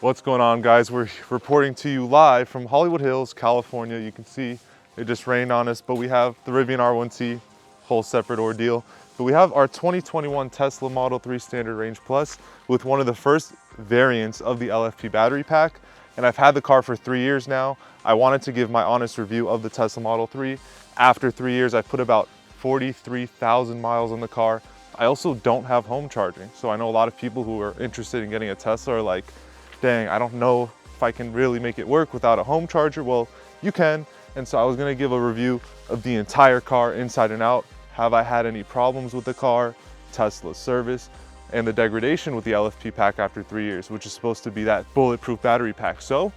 What's going on, guys? We're reporting to you live from Hollywood Hills, California. You can see it just rained on us, but we have the Rivian R1T, whole separate ordeal. But we have our 2021 Tesla Model 3 Standard Range Plus with one of the first variants of the LFP battery pack. And I've had the car for 3 years now. I wanted to give my honest review of the Tesla Model 3. After 3 years, I put about 43,000 miles on the car. I also don't have home charging. So I know a lot of people who are interested in getting a Tesla are like, dang, I don't know if I can really make it work without a home charger. Well, you can. And so I was gonna give a review of the entire car inside and out. Have I had any problems with the car, Tesla's service, and the degradation with the LFP pack after 3 years, which is supposed to be that bulletproof battery pack. So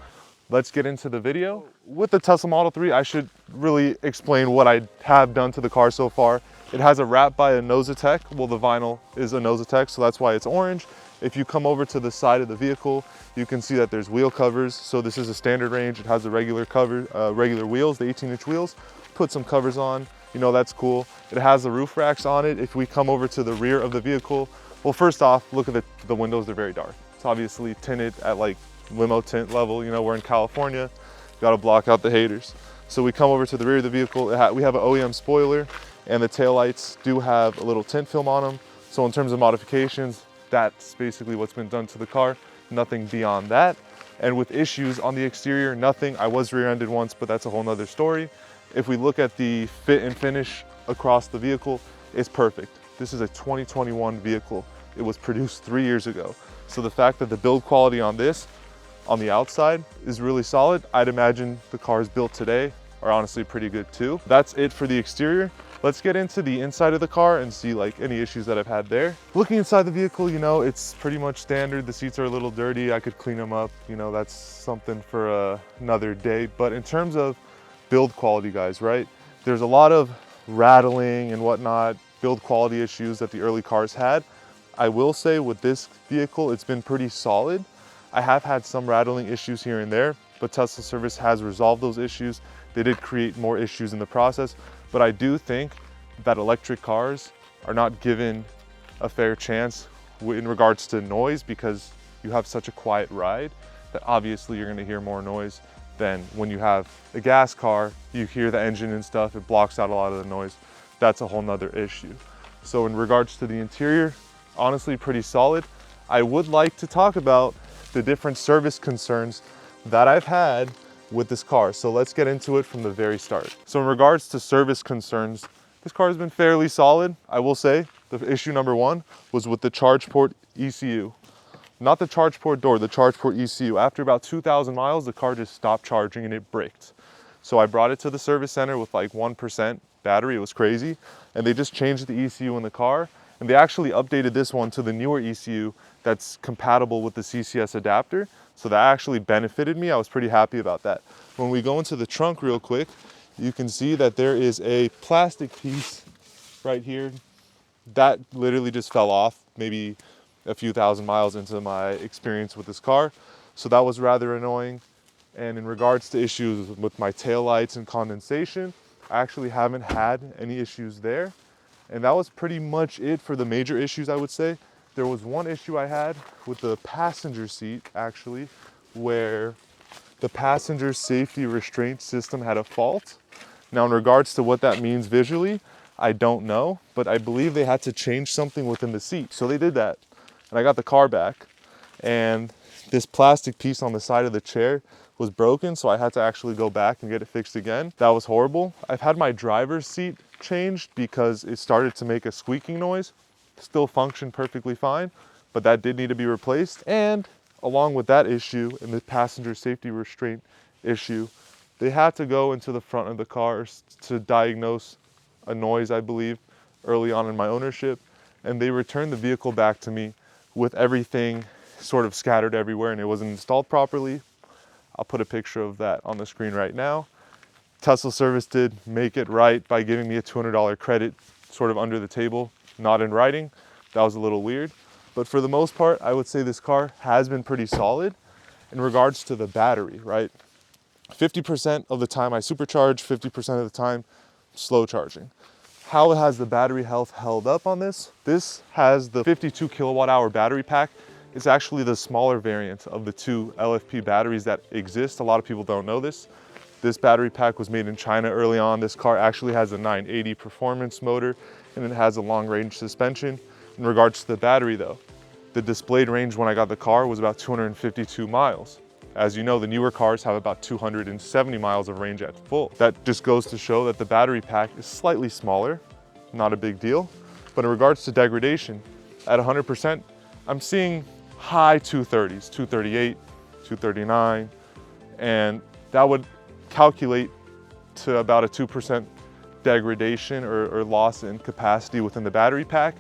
let's get into the video. With the Tesla Model 3, I should really explain what I have done to the car so far. It has a wrap by a Nosatec. Well, the vinyl is a Nosatec, so that's why it's orange. If you come over to the side of the vehicle, you can see that there's wheel covers. So this is a standard range. It has the regular cover, regular wheels, the 18-inch wheels. Put some covers on, you know, that's cool. It has the roof racks on it. If we come over to the rear of the vehicle, well, first off, look at the windows, they're very dark. It's obviously tinted at like limo tint level. You know, we're in California, gotta block out the haters. So we come over to the rear of the vehicle. We have an OEM spoiler, and the taillights do have a little tint film on them. So in terms of modifications, that's basically what's been done to the car. Nothing beyond that. And with issues on the exterior, nothing. I was rear-ended once, but that's a whole nother story. If we look at the fit and finish across the vehicle, it's perfect. This is a 2021 vehicle. It was produced 3 years ago. So the fact that the build quality on this, on the outside, is really solid. I'd imagine the cars built today are honestly pretty good too. That's it for the exterior. Let's get into the inside of the car and see like any issues that I've had there. Looking inside the vehicle, you know, it's pretty much standard. The seats are a little dirty. I could clean them up. You know, that's something for another day. But in terms of build quality, guys, right? There's a lot of rattling and whatnot, build quality issues that the early cars had. I will say with this vehicle, it's been pretty solid. I have had some rattling issues here and there, but Tesla service has resolved those issues. They did create more issues in the process, but I do think that electric cars are not given a fair chance in regards to noise, because you have such a quiet ride that obviously you're gonna hear more noise than when you have a gas car. You hear the engine and stuff, it blocks out a lot of the noise. That's a whole nother issue. So in regards to the interior, honestly pretty solid. I would like to talk about the different service concerns that I've had with this car. So let's get into it from the very start. So in regards to service concerns, this car has been fairly solid. I will say the issue number one was with the charge port ECU. Not the charge port door, the charge port ECU. After about 2,000 miles, the car just stopped charging and it bricked. So I brought it to the service center with like 1% battery. It was crazy. And they just changed the ECU in the car. And they actually updated this one to the newer ECU that's compatible with the CCS adapter. So that actually benefited me. I was pretty happy about that. When we go into the trunk real quick, you can see that there is a plastic piece right here that literally just fell off maybe a few thousand miles into my experience with this car. So that was rather annoying. And in regards to issues with my taillights and condensation, I actually haven't had any issues there. And that was pretty much it for the major issues, I would say. There was one issue I had with the passenger seat, actually, where the passenger safety restraint system had a fault. Now, in regards to what that means visually, I don't know, but I believe they had to change something within the seat. So they did that, and I got the car back, and this plastic piece on the side of the chair was broken, so I had to actually go back and get it fixed again. That was horrible. I've had my driver's seat changed because it started to make a squeaking noise. Still functioned perfectly fine, but that did need to be replaced. And along with that issue and the passenger safety restraint issue, they had to go into the front of the car to diagnose a noise, I believe, early on in my ownership. And they returned the vehicle back to me with everything sort of scattered everywhere, and it wasn't installed properly. I'll put a picture of that on the screen right now. Tesla service did make it right by giving me a $200 credit sort of under the table, not in writing. That was a little weird. But for the most part, I would say this car has been pretty solid. In regards to the battery, right? 50% of the time I supercharge, 50% of the time slow charging. How has the battery health held up on this? This has the 52 kilowatt hour battery pack is actually the smaller variant of the two LFP batteries that exist. A lot of people don't know this. This battery pack was made in China early on. This car actually has a 980 performance motor and it has a long range suspension. In regards to the battery though, the displayed range when I got the car was about 252 miles. As you know, the newer cars have about 270 miles of range at full. That just goes to show that the battery pack is slightly smaller, not a big deal. But in regards to degradation, at 100%, I'm seeing high 230s, 238, 239, and that would calculate to about a 2% degradation or loss in capacity within the battery pack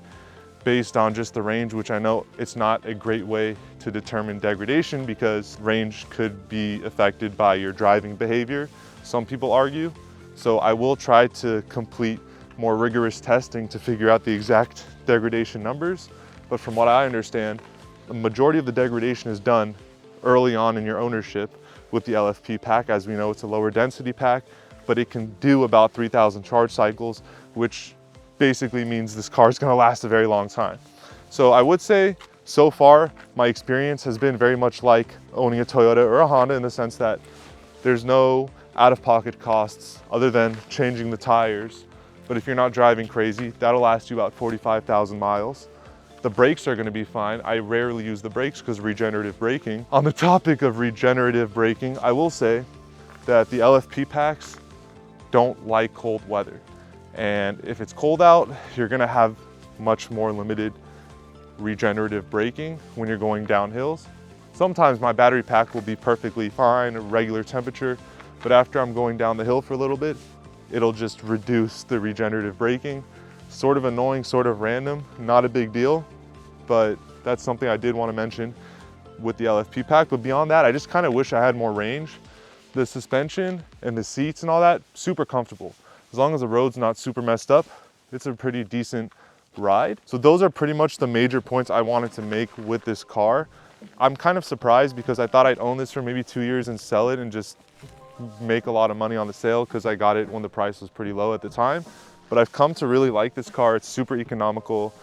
based on just the range, which I know it's not a great way to determine degradation because range could be affected by your driving behavior, some people argue. So I will try to complete more rigorous testing to figure out the exact degradation numbers. But from what I understand, the majority of the degradation is done early on in your ownership with the LFP pack. As we know, it's a lower density pack, but it can do about 3,000 charge cycles, which basically means this car is going to last a very long time. So I would say so far my experience has been very much like owning a Toyota or a Honda in the sense that there's no out-of-pocket costs other than changing the tires. But if you're not driving crazy, that'll last you about 45,000 miles. The brakes are going to be fine. I rarely use the brakes because regenerative braking. On the topic of regenerative braking, I will say that the LFP packs don't like cold weather. And if it's cold out, you're gonna have much more limited regenerative braking when you're going down hills. Sometimes my battery pack will be perfectly fine, regular temperature, but after I'm going down the hill for a little bit, it'll just reduce the regenerative braking. Sort of annoying, sort of random, not a big deal, but that's something I did want to mention with the LFP pack. But beyond that, I just kind of wish I had more range. The suspension and the seats and all that, super comfortable. As long as the road's not super messed up, it's a pretty decent ride. So those are pretty much the major points I wanted to make with this car. I'm kind of surprised because I thought I'd own this for maybe 2 years and sell it and just make a lot of money on the sale because I got it when the price was pretty low at the time. But I've come to really like this car. It's super economical.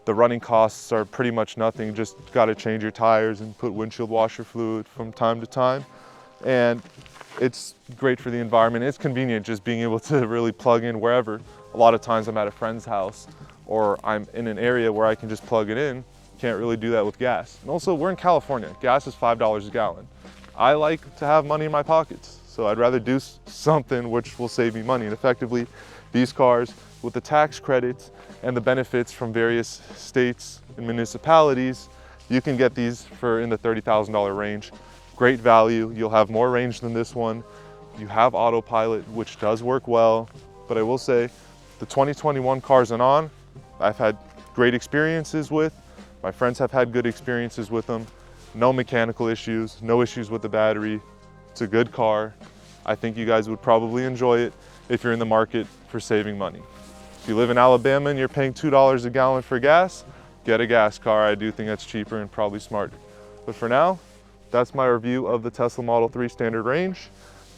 The running costs are pretty much nothing. Just got to change your tires and put windshield washer fluid from time to time. And it's great for the environment. It's convenient just being able to really plug in wherever. A lot of times I'm at a friend's house or I'm in an area where I can just plug it in. Can't really do that with gas. And also we're in California. Gas is $5 a gallon. I like to have money in my pockets. So I'd rather do something which will save me money. And effectively, these cars with the tax credits and the benefits from various states and municipalities, you can get these for in the $30,000 range. Great value. You'll have more range than this one. You have autopilot, which does work well. But I will say the 2021 cars and on, I've had great experiences with. My friends have had good experiences with them. No mechanical issues, no issues with the battery. It's a good car. I think you guys would probably enjoy it if you're in the market for saving money. If you live in Alabama and you're paying $2 a gallon for gas, get a gas car. I do think that's cheaper and probably smarter. But for now, that's my review of the Tesla Model 3 standard range,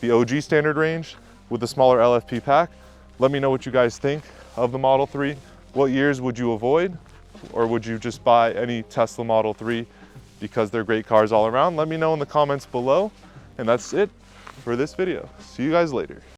the OG standard range with the smaller LFP pack. Let me know what you guys think of the Model 3. What years would you avoid? Or would you just buy any Tesla Model 3 because they're great cars all around? Let me know in the comments below. And that's it for this video. See you guys later.